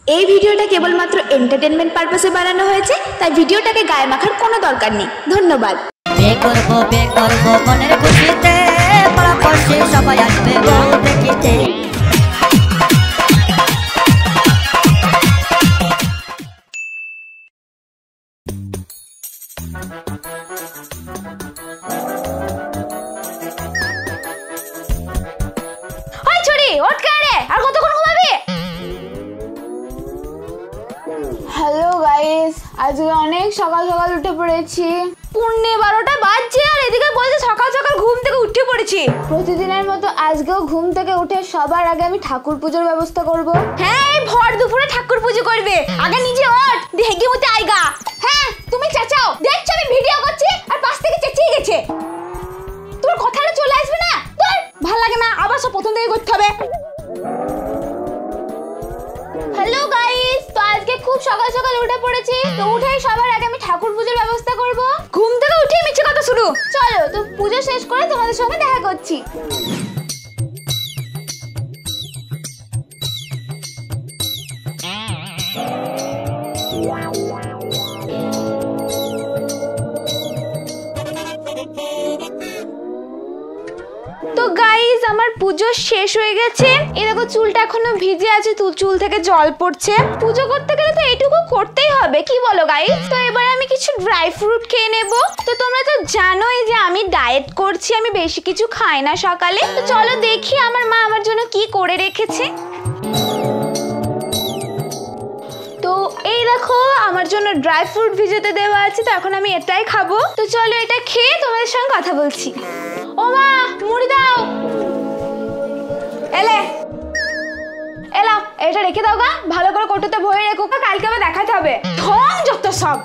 এই ভিডিওটা কেবলমাত্র এন্টারটেনমেন্ট পারপাসে বানানো হয়েছে, তাই ভিডিওটাকে গায়ে মাখার কোনো দরকার নেই। ধন্যবাদ। বে করব মনের খুশিতে, পাড়াপড়শি সবাই আসবে বউ দেখিতে। ওই ছুরি ওঠ কারে, আর কতক্ষণ ঘুমাবি? হ্যালো গাইস, আজকে অনেক সকাল সকাল উঠে পড়েছি। পৌনে 12টা বাজছে আর এদিকে বলছে সকাল সকাল ঘুম থেকে উঠে পড়েছি। প্রতিদিনের মতো আজকেও ঘুম থেকে উঠে সবার আগে আমি ঠাকুর পুজোর ব্যবস্থা করব। হ্যাঁ, এই ভর দুপুরে ঠাকুর পুজো করবে। আগে নিজে ওঠ, দেখি মতে আইগা। হ্যাঁ, তুমি চেঁচাও, দেখছো আমি ভিডিও করছি আর পাশ থেকে চেঁচিয়ে গেছে। তোর কথাটা চলে আসবে না? তোর ভালো লাগে না, আবার সব প্রথম থেকে করতে হবে। হ্যালো গাইস, তো আজকে খুব সকাল সকাল উঠে পড়েছি। তো উঠেই সবার আগে আমি ঠাকুর পুজোর ব্যবস্থা করব। ঘুম থেকে উঠে মিছে কথা শুরু। চলো তো পুজো শেষ করে তোমাদের সঙ্গে দেখা করছি। তো গাইস, আমার পুজো শেষ হয়ে গেছে। এই দেখো চুলটা এখনো ভিজে আছে, চুল থেকে জল পড়ছে। পুজো করতে গেলে তো এইটুকু করতেই হবে, কি বলো গাইস? তো এবার আমি কিছু ড্রাই ফ্রুট খেয়ে নেব। তো তোমরা তো জানোই যে আমি ডায়েট করছি, আমি বেশি কিছু খাই না সকালে। তো চলো দেখি আমার মা আমার জন্য কি করে রেখেছে। তো এই দেখো আমার জন্য ড্রাই ফ্রুট ভিজাতে দেওয়া আছে, তো এখন আমি এটাই খাবো। তো চলো এটা খেয়ে তোমাদের সঙ্গে কথা বলছি। ও মা, মুড়ি দাও। এলে এলাও, এটা রেখে দাও গা, ভালো করে কৌটোতে ভরে রেখো, কালকে আবার দেখাতে হবে। ঢং যত সব।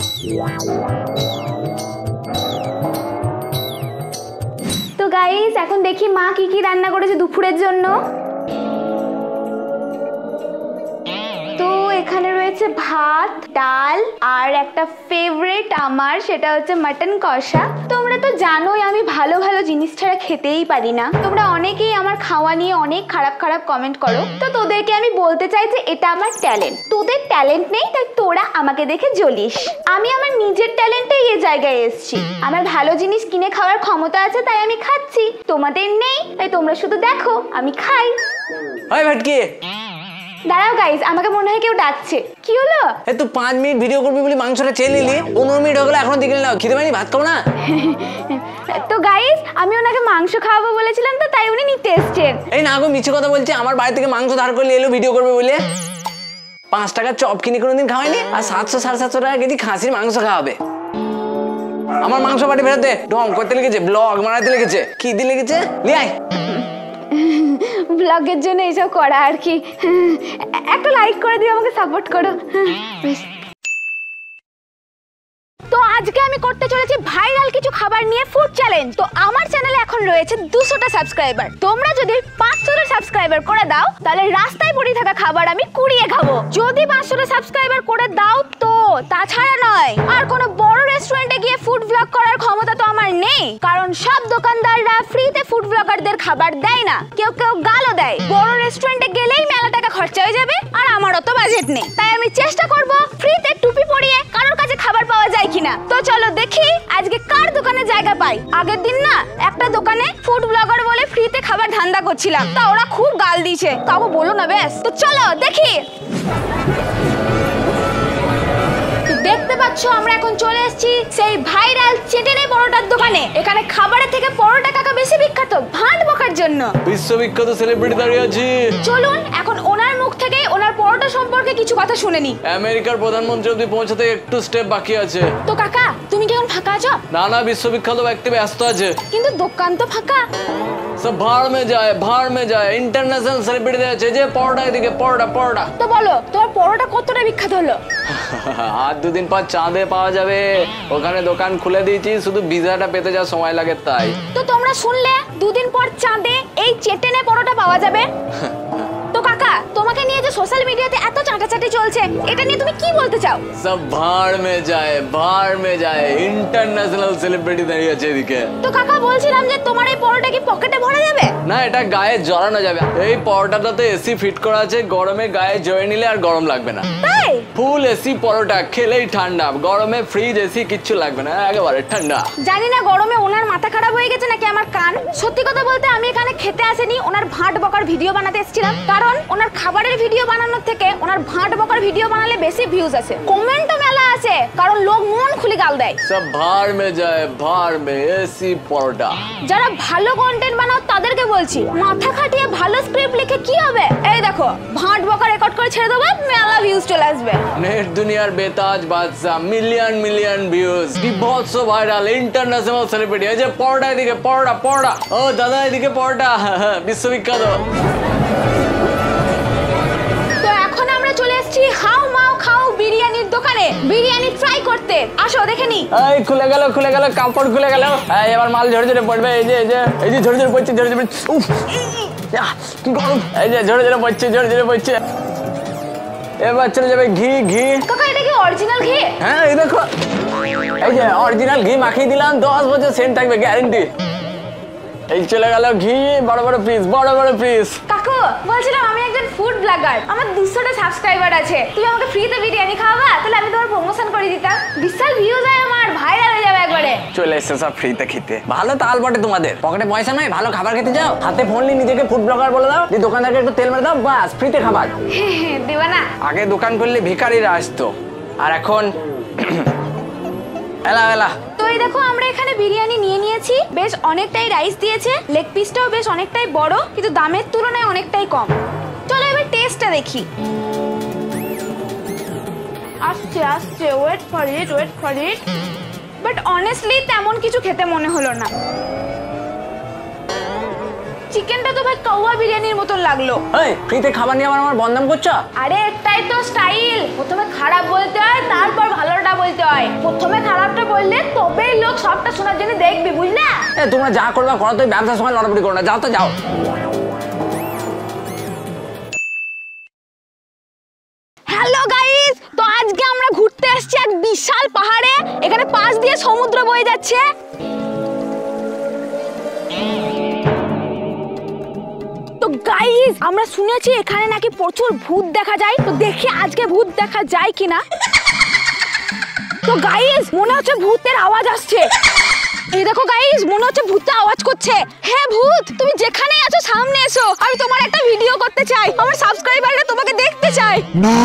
তো গাইস, এখন দেখি মা কি কি রান্না করেছে দুপুরের জন্য। তো এখানে রয়েছে ভাত, ডাল আর একটা ফেভারিট আমার, সেটা হচ্ছে মাটন কষা। তোমরা তো জানোই আমি ভালো ভালো জিনিস ছাড়া খেতেই পারি না। তোমরা অনেকেই আমার খাওয়া নিয়ে অনেক খারাপ খারাপ কমেন্ট করো। তো তোদেরকে আমি বলতে চাই যে এটা আমার ট্যালেন্ট। তোদের ট্যালেন্ট নেই, তাই তোরা আমাকে দেখে জ্বলিস। আমি আমার নিজের ট্যালেন্টেই এই জায়গায় এসেছি। আমার ভালো জিনিস কিনে খাওয়ার ক্ষমতা আছে, তাই আমি খাচ্ছি। তোমাদের নেই, তাই তোমরা শুধু দেখো আমি খাই। ওই ভটকি, দাঁড়াও গাইস, আমাকে মনে হয় কেউ ডাকছে। কি হলো? এই তুই 5 মিনিট ভিডিও করবি বলে মাংসটা চেয়ে নিলি, 15 মিনিট হয়ে গেল এখনো দেখলি না। খিদে পাইনি, ভাত খাবো না? তো গাইস, আমি ওনাকে মাংস খাওয়াবো বলেছিলাম, তো তাই উনি নিতে এসেছেন। এই না গো, মিছে কথা বলছে। আমার বাড়ি থেকে মাংস ধার করে এলো ভিডিও করবে বলে। 5 টাকার চপ কিনে কোনোদিন খাওয়াইনি, আর 700-750 টাকা কেজি খাসির মাংস খাওয়াবে। আমার মাংস বাড়ি ফেরত দে। ঢং করতে লেগেছে, ব্লগ বানাতে লেগেছে, কি দিয়ে লেগেছে, নিয়ে আয়। ব্লগের জন্য এইসব করা আর কি। একটা লাইক করে দিও, আমাকে সাপোর্ট করো। তো আজকে আমি করতে চলেছি ভাইরাল কিছু খাবার নিয়ে ফুড চ্যালেঞ্জ। তো আমার চ্যানেলে এখন রয়েছে 200টা সাবস্ক্রাইবার। তোমরা যদি 500টা সাবস্ক্রাইবার করে দাও, তাহলে রাস্তায় পড়ে থাকা খাবার আমি কুড়িয়ে খাবো। যদি 500টা সাবস্ক্রাইবার করে দাও তো, তাছাড়া নয়। আর কোনো বড় রেস্টুরেন্টে গিয়ে ফুড ব্লগ করার ক্ষমতা তো আমার নেই, কারণ সব দোকানদাররা ফ্রিতে ফুড ব্লগারদের খাবার দেয় না, কেউ কেউ গালও দেয়। বড় রেস্টুরেন্টে গেলেই মেলা টাকা খরচা হয়ে যাবে, আর আমার অত বাজেট নেই। তাই আমি চেষ্টা করব ফ্রিতে টুপি পরিয়ে কারোর কাছে খাবার পাওয়া যায় কিনা। তো চলো দেখি আজকে কার দোকানে জায়গা পাই। আগের দিন না একটা দোকানে ফুড ব্লগার বলে ফ্রিতে খাবার ধান্দা করছিলাম, তা ওরা খুব গাল দিয়েছে। কাউকে বলো না ব্যাস। তো চলো দেখি। দেখতে পাচ্ছ আমরা এখন চলে এসেছি সেই ভাইরাল চেটেনে পরোটার দোকানে। এখানে খাবারের থেকে পরোটা কাকা বেশি বিখ্যাত ভাঁড় বকার জন্য। বিশ্ববিখ্যাত সেলিব্রিটি দাঁড়িয়ে আছে। চলুন এখন ওনার মুখ থেকে ওনার পরোটা সম্পর্কে কিছু কথা শুনে নি। আমেরিকার প্রধানমন্ত্রী অবধি পৌঁছাতে একটু স্টেপ বাকি আছে। তো কাকা, তুমি কি এখন ফাঁকা আছো? না, বিশ্ববিখ্যাত ব্যক্তি ব্যস্ত আছে। কিন্তু দোকান তো ফাঁকা। সব ভাড় মে যায়। ইন্টারন্যাশনাল সেলিব্রিটি আছে যে পরোটা, এদিকে পরোটা। তো বলো তোমার পরোটা কতটা বিখ্যাত হলো? আর 2 দিন পর চাঁদে পাওয়া যাবে, ওখানে দোকান খুলে দিয়েছি, শুধু ভিসাটা পেতে যা সময় লাগে তাই। তো তোমরা শুনলে 2 দিন পর চাঁদে এই চেটেনে পরোটা পাওয়া যাবে। তো কাকা, তোমাকে নিয়ে যে সোশ্যাল মিডিয়াতে এত চাটাচাটি চলছে, এটা নিয়ে তুমি কি বলতে চাও? সব ভাড় মে যায় ইন্টারন্যাশনাল সেলিব্রিটি দাঁড়িয়ে আছে এদিকে। তো কাকা বলছিলাম যে তোমার এই পরোটা কি পকেটে ভরা যাবে? না, এটা গায়ে জড়ানো যাবে। এই পরোটাটাতে এসি ফিট করা আছে, গরমে গায়ে জড়ে নিলে আর গরম লাগবে না। তাই ফুল এসি পরোটা, খেলেই ঠান্ডা, গরমে ফ্রিজ এসি কিচ্ছু লাগবে না, একেবারে ঠান্ডা। জানি না গরমে ওনার মাথা খারাপ হয়ে গেছে নাকি আমার কান। সত্যি কথা বলতে আমি এখানে খেতে আসিনি, ওনার ভাট বকার ভিডিও বানাতে এসেছিলাম। কারণ ওনার খাবারের ভিডিও বানানোর থেকে ওনার ভাট বকার ভিডিও বানালে বেশি ভিউজ আসে, কমেন্টও মেলা আসে, কারণ লোক মন খুলে গাল দেয়। সব ভাড় মে যায়, ভাড় মে এসি পরোটা। যারা ভালো কন্টেন্ট বানাও তাদেরকে বলছি, মাথা খাটিয়ে ভালো স্ক্রিপ্ট লিখে কি হবে? এই দেখো, ভাট বকা রেকর্ড করে ছেড়ে দেবো, মেলা ভিউজ চলে আসবে। নেট দুনিয়ার বেতাজ বাদশা, মিলিয়ন ভিউজ, বিভৎস ভাইরাল, ইন্টারন্যাশনাল সেলিব্রিটি। এই যে পরোটা, এদিকে পরোটা। ও দাদা, এদিকে পরোটা, বিশ্ববিখ্যাত। তো এখন আমরা চলে এসেছি হাউ মাউ খাও বিরিয়ানির দোকানে, বিরিয়ানি ট্রাই করতে। আসো দেখে নি। এই খুলে গেল, কাপড় খুলে গেল। এই এবার মাল ঝরে পড়বে। এই যে ঝরে পড়ছে, উফ, কি গরম। এই যে ঝরে পড়ছে। এবার চলে যাবে ঘি। কাকা এটা কি অরিজিনাল ঘি? হ্যাঁ, এই দেখো, এই যে অরিজিনাল ঘি মাখিয়ে দিলাম, 10 বছর সেন্ট থাকবে, গ্যারান্টি। এই চলে গেল ঘি, বড় পিস। কাকু বলছিলাম আমি একজন ফুড ব্লগার, আমার 200টা সাবস্ক্রাইবার আছে। তুমি আমাকে ফ্রিতে বিরিয়ানি খাওয়াবা? তাহলে আমি তোমার প্রমোশন করে দিতাম, বিশাল ভিউজ হয় আমার, ভাইরাল হয়ে যাবে একবারে। চলে এসছে সব ফ্রিতে খেতে। ভালো তাল বটে তোমাদের, পকেটে পয়সা নাই, ভালো খাবার খেতে যাও, হাতে ফোন নিয়ে নিজেকে ফুড ব্লগার বলে দাও, যে দোকানদারকে একটু তেল মেরে দাও, বাস ফ্রিতে খাবার। দেবা না? আগে দোকান করলে ভিখারিরা আসতো, আর এখন এলা। তো এই দেখো, আমরা এখানে বিরিয়ানি নিয়ে নিয়েছি, বেশ অনেকটাই রাইস দিয়েছে, লেগ পিসটাও বেশ অনেকটাই বড়, কিন্তু দামের তুলনায় অনেকটাই কম। চলো এবার টেস্টটা দেখি। আসছে, wait for it. But honestly তেমন কিছু খেতে মনে হলো না। চিকেনটা তো ভাই কাওয়া বিরিয়ানির মতন লাগলো। এই ফ্রিতে খাবার নিয়ে আমার বদনাম করছো? আরে একটাই তো স্টাইল, প্রথমে খারাপ বলতে হয়, তারপর ভালোটা বলতে হয়। প্রথমে খারাপটা বললে তবেই লোক সবটা শোনার জন্য দেখবি, বুঝলে? তোমরা যা করবে করো, তো ব্যবসার সময় লড়াপড়ি করো না, যাও তো যাও। হ্যালো গাইস, তো আজকে আমরা ঘুরতে আসছি এক বিশাল পাহাড়ে। এখানে পাশ দিয়ে সমুদ্র বয়ে যাচ্ছে। তো গাইস, আমরা শুনেছি এখানে নাকি প্রচুর ভূত দেখা যায়, তো দেখি আজকে ভূত দেখা যায় কিনা। তো গাইস, মনে হচ্ছে ভূতের আওয়াজ আসছে। এই দেখো গাইস, মনে হচ্ছে ভূতটা আওয়াজ করছে। হে ভূত, তুমি যেখানে আছো সামনে এসো, আমি তোমার একটা ভিডিও করতে চাই, আমার সাবস্ক্রাইবাররা তোমাকে দেখতে চায়। না,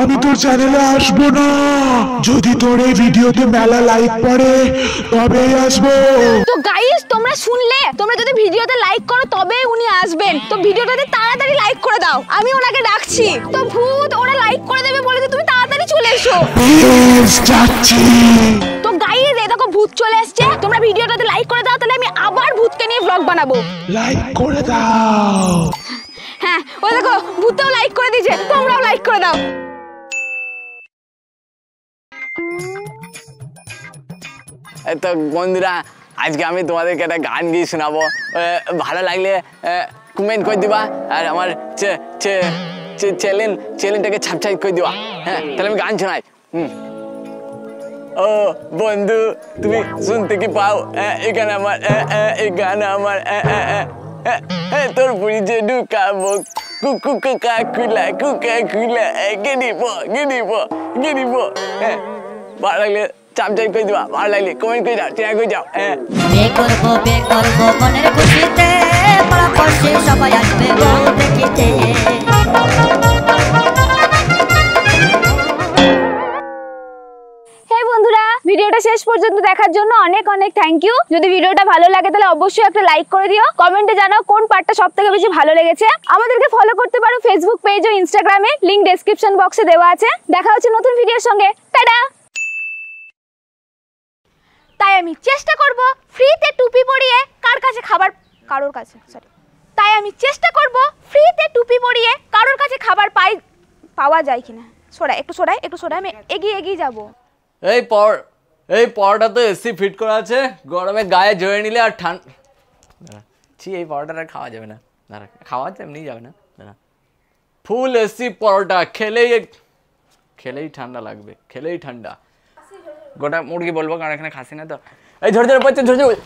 আমি তোর চ্যানেলে আসবো না। যদি তোর এই ভিডিওতে মেলা লাইক পড়ে তবেই আসবো। তো গাইস, তোমরা শুনলে, তোমরা যদি ভিডিওতে লাইক করো তবেই উনি আসবেন। তো ভিডিওটাতে তাড়াতাড়ি লাইক করে দাও, আমি ওনাকে ডাকছি। তো ভূত ওরা লাইক করে দেবে বলে তুমি তাড়াতাড়ি চলে এসো। যাচ্ছি। তো গাইস, এই দেখো ভূত চলে এসেছে। তোমরা ভিডিওটাতে লাইক করে দাও, তাহলে আমি আবার ভূতকে নিয়ে ব্লগ বানাবো। লাইক করে দাও। হ্যাঁ, ওই দেখো ভূতটাও লাইক করে দিয়েছে, তোমরাও লাইক করে দাও। তো বন্ধুরা, আজকে আমি তোমাদেরকে একটা গান গিয়ে শোনাবো, ভালো লাগলে কমেন্ট করে দিবা, আর আমার চ্যানেলটাকে সাবস্ক্রাইব করে দিবা। হ্যাঁ, তাহলে আমি গান শোনাই। ও বন্ধু, তুমি শুনতে কি পাও? এখানে আমার এই গান আমার, তোর পুরি যে ঢুকাবো, কুকা খুলা গিনিব। হ্যাঁ, ভালো লাগলে সাবস্ক্রাইব করে দিবা, ভালো লাগলে কমেন্ট করে যাও, শেয়ার করে যাও। হ্যাঁ, বে করবো মনের খুশিতে, পাড়াপড়শি সবাই আসবে বউ দেখিতে। হে বন্ধুরা, ভিডিওটা শেষ পর্যন্ত দেখার জন্য অনেক থ্যাংক ইউ। যদি ভিডিওটা ভালো লাগে তাহলে অবশ্যই একটা লাইক করে দিও, কমেন্টে জানাও কোন পার্টটা সবথেকে বেশি ভালো লেগেছে। আমাদেরকে ফলো করতে পারো ফেসবুক পেজ ও ইনস্টাগ্রামে, লিংক ডেসক্রিপশন বক্সে দেওয়া আছে। দেখা হচ্ছে নতুন ভিডিওর সঙ্গে, টাটা। তাই আমি চেষ্টা করব ফ্রিতে টুপি পরিয়ে কারোর কাছে পাওয়া যায় কিনা। একটু সরাই, আমি এগিয়ে যাবো। এই পরোটা তো এসি ফিট করা আছে, গরমে গায়ে জড়ে নিলে আর ঠান্ডা। এই পরোটাটা খাওয়া যাবে না, খাওয়া এমনি যাবে না। ফুল এসি পরোটা খেলেই ঠান্ডা লাগবে, খেলেই ঠান্ডা। গোটা মুরগি বলবো কারণ এখানে খাসি না তো। এই ঝরে ঝরে পড়ছে, ঝরে ঝরে